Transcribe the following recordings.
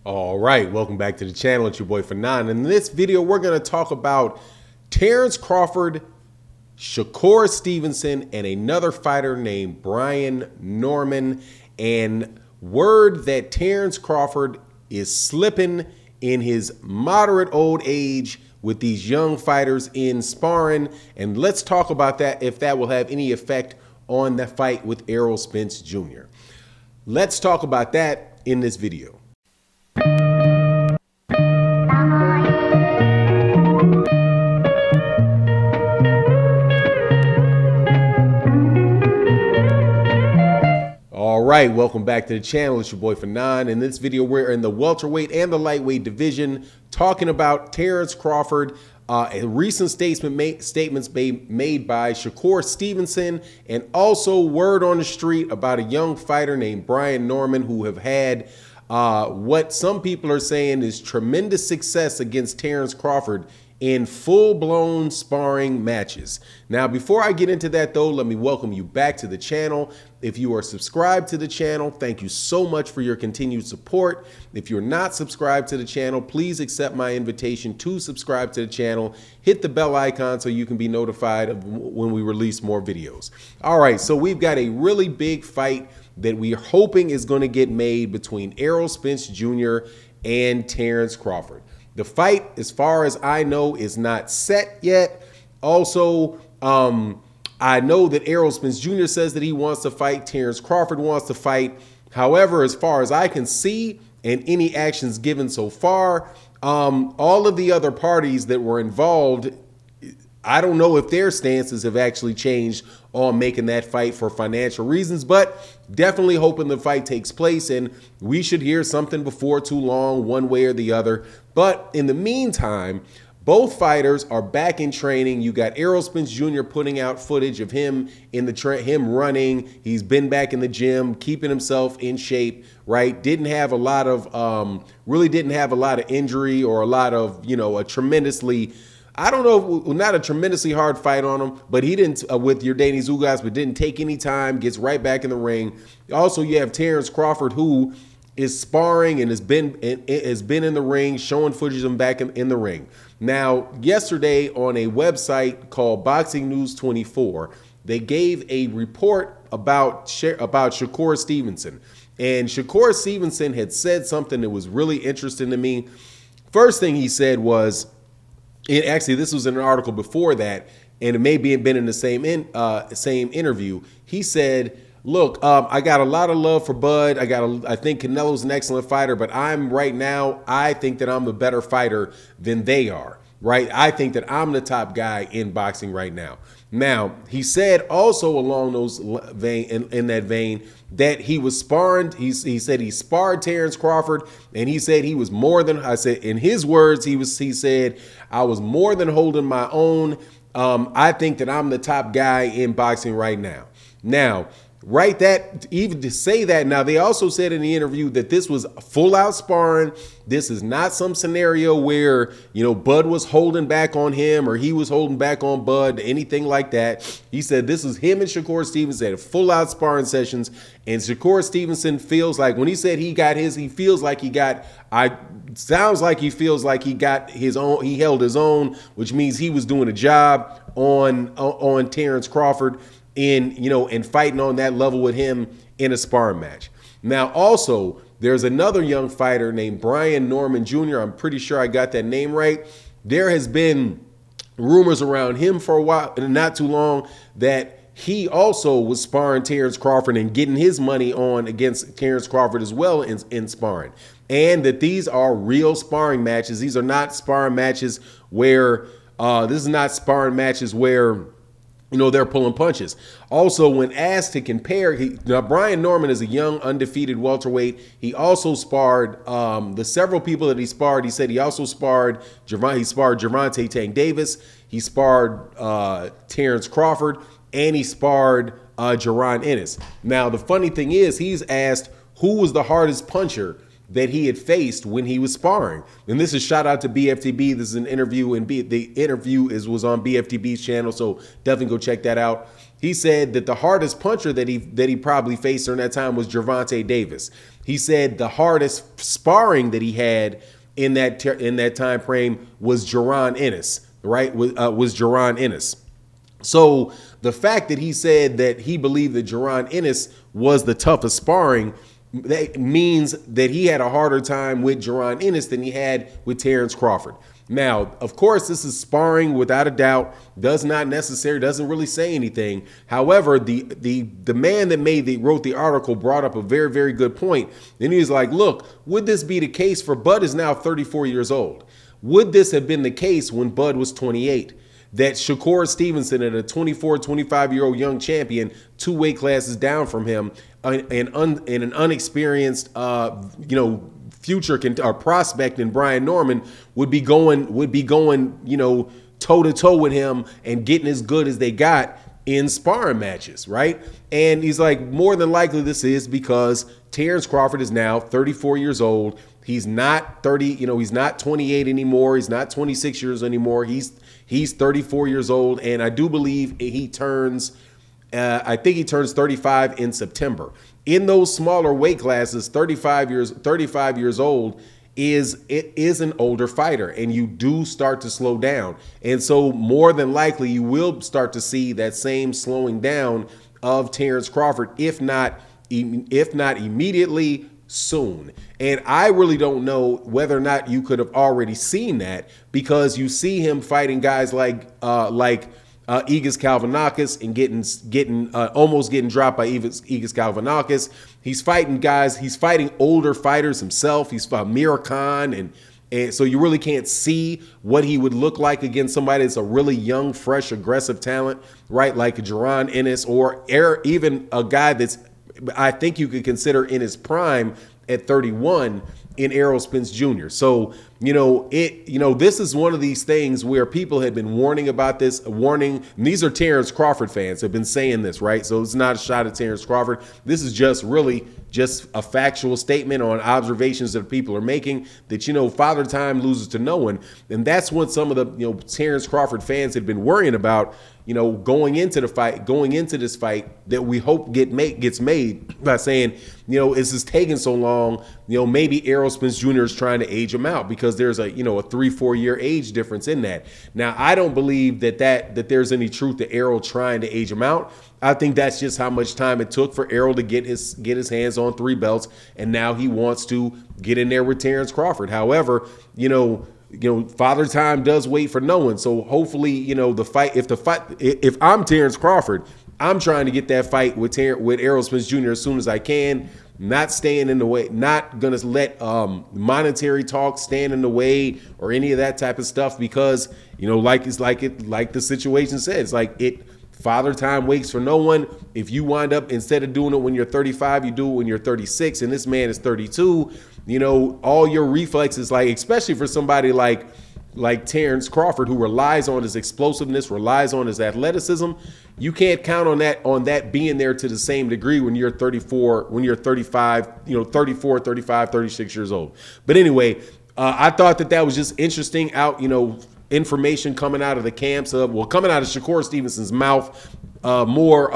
All right, welcome back to the channel. It's your boy Fanon. In this video, we're going to talk about Terence Crawford, Shakur Stevenson, and another fighter named Brian Norman. And word that Terence Crawford is slipping in his moderate old age with these young fighters in sparring. And let's talk about that, if that will have any effect on the fight with Errol Spence Jr. Let's talk about that in this video. All right, welcome back to the channel. It's your boy Fanon. In this video, we're in the welterweight and the lightweight division talking about Terence Crawford. Recent statements made by Shakur Stevenson, and also word on the street about a young fighter named Brian Norman who have had what some people are saying is tremendous success against Terence Crawford in full-blown sparring matches. Now, before I get into that, though, let me welcome you back to the channel. If you are subscribed to the channel, thank you so much for your continued support. If you're not subscribed to the channel, please accept my invitation to subscribe to the channel. Hit the bell icon so you can be notified of when we release more videos. All right, so we've got a really big fight that we're hoping is going to get made between Errol Spence Jr. and Terence Crawford. The fight, as far as I know, is not set yet. Also, I know that Errol Spence Jr. says that he wants to fight. Terence Crawford wants to fight. However, as far as I can see, and any actions given so far, all of the other parties that were involved, I don't know if their stances have actually changed on making that fight for financial reasons, but definitely hoping the fight takes place, and we should hear something before too long, one way or the other. But in the meantime, both fighters are back in training. You got Errol Spence Jr. putting out footage of him in him running. He's been back in the gym, keeping himself in shape, right? Didn't have a lot of, really didn't have a lot of injury or a lot of, a tremendously, I don't know, not a tremendously hard fight on him, but he didn't, with Yordenis Ugas, but didn't take any time, gets right back in the ring. Also, you have Terence Crawford, who is sparring and has been in the ring, showing footage of him back in the ring. Now, yesterday on a website called Boxing News 24, they gave a report about Shakur Stevenson. And Shakur Stevenson had said something that was really interesting to me. First thing he said was, and actually, this was in an article before that, and it may have been in the same interview. He said, "Look, I got a lot of love for Bud. I think Canelo's an excellent fighter, but right now, I think that I'm the better fighter than they are. Right? I think that I'm the top guy in boxing right now." Now, he said also along those in that vein that he was sparring. He said he sparred Terence Crawford, and he said he was more than, I said in his words, he said, "I was more than holding my own. I think that I'm the top guy in boxing right now." Now, right, that even to say that. Now, they also said in the interview that this was full out sparring. This is not some scenario where, Bud was holding back on him or he was holding back on Bud, anything like that. He said this is him and Shakur Stevenson at full out sparring sessions. And Shakur Stevenson feels like, when he said he got his, he feels like he got, sounds like he feels like he got his own, he held his own, which means he was doing a job on Terence Crawford in fighting on that level with him in a sparring match. Now, also, there's another young fighter named Brian Norman Jr. I'm pretty sure I got that name right. There has been rumors around him for a while, and not too long, that he also was sparring Terence Crawford and getting his money on against Terence Crawford as well in sparring. And that these are real sparring matches. These are not sparring matches where, they're pulling punches. Also, when asked to compare, now Brian Norman is a young, undefeated welterweight. He also sparred the several people that he sparred. He said he also sparred Gervonta Tank Davis. He sparred Terence Crawford, and he sparred Jaron Ennis. Now, the funny thing is, he's asked who was the hardest puncher that he had faced when he was sparring. And this is shout out to BFTB. This is an interview, and the interview was on BFTB's channel, so definitely go check that out. He said that the hardest puncher that he probably faced during that time was Gervonta Davis. He said the hardest sparring that he had in that time frame was Jaron Ennis, right? Was Jaron Ennis. So the fact that he said that he believed that Jaron Ennis was the toughest sparring, that means that he had a harder time with Jaron Ennis than he had with Terence Crawford. Now, of course, this is sparring without a doubt, doesn't really say anything. However, the man that wrote the article brought up a very, very good point. And he was like, look, would this be the case for Bud is now 34 years old? Would this have been the case when Bud was 28? That Shakur Stevenson, at a 24, 25-year-old young champion, 2 weight classes down from him, and an unexperienced, future or prospect in Brian Norman would be going, toe to toe with him and getting as good as they got in sparring matches, right? And he's like, more than likely this is because Terence Crawford is now 34 years old. He's not 30, he's not 28 anymore. He's not 26 years anymore. He's 34 years old, and I do believe he turns, I think he turns 35 in September. In those smaller weight classes, 35 years old is an older fighter, and you do start to slow down. And so more than likely you will start to see that same slowing down of Terence Crawford, if not immediately, soon. And I really don't know whether or not you could have already seen that, because you see him fighting guys like Igis Kalvanakis and almost getting dropped by Igis Kalvanakis. He's fighting older fighters himself. He's fought Amir Khan, and so you really can't see what he would look like against somebody that's a really young, fresh, aggressive talent, right? Like Jaron Ennis, or even a guy that's, I think you could consider in his prime at 31, in Errol Spence Jr. So, this is one of these things where people had been warning about this, and these are Terence Crawford fans have been saying this, right? So it's not a shot at Terence Crawford. This is just a factual statement on observations that people are making, that, Father Time loses to no one. And that's what some of the, Terence Crawford fans had been worrying about, going into this fight that we hope gets made, by saying, this is taking so long, maybe Errol Spence Jr. is trying to age him out, because there's a 3-4 year age difference in that. Now, I don't believe that there's any truth to Errol trying to age him out. I think that's just how much time it took for Errol to get his hands on 3 belts, and now he wants to get in there with Terence Crawford. However, Father Time does wait for no one. So hopefully, if I'm Terence Crawford, I'm trying to get that fight with Errol Spence Jr. as soon as I can, not staying in the way, not going to let monetary talk stand in the way or any of that type of stuff, because, like the situation says, Father Time waits for no one. If you wind up, instead of doing it when you're 35, you do it when you're 36, and this man is 32, all your reflexes, especially for somebody like Terence Crawford, who relies on his explosiveness, relies on his athleticism, you can't count on that being there to the same degree when you're 34, when you're 35, 34, 35, 36 years old. But anyway, I thought that was just interesting information coming out of the camps coming out of Shakur Stevenson's mouth, more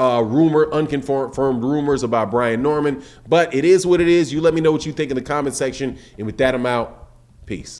unconfirmed rumors about Brian Norman. But it is what it is. You let me know what you think in the comment section. And with that, I'm out. Peace.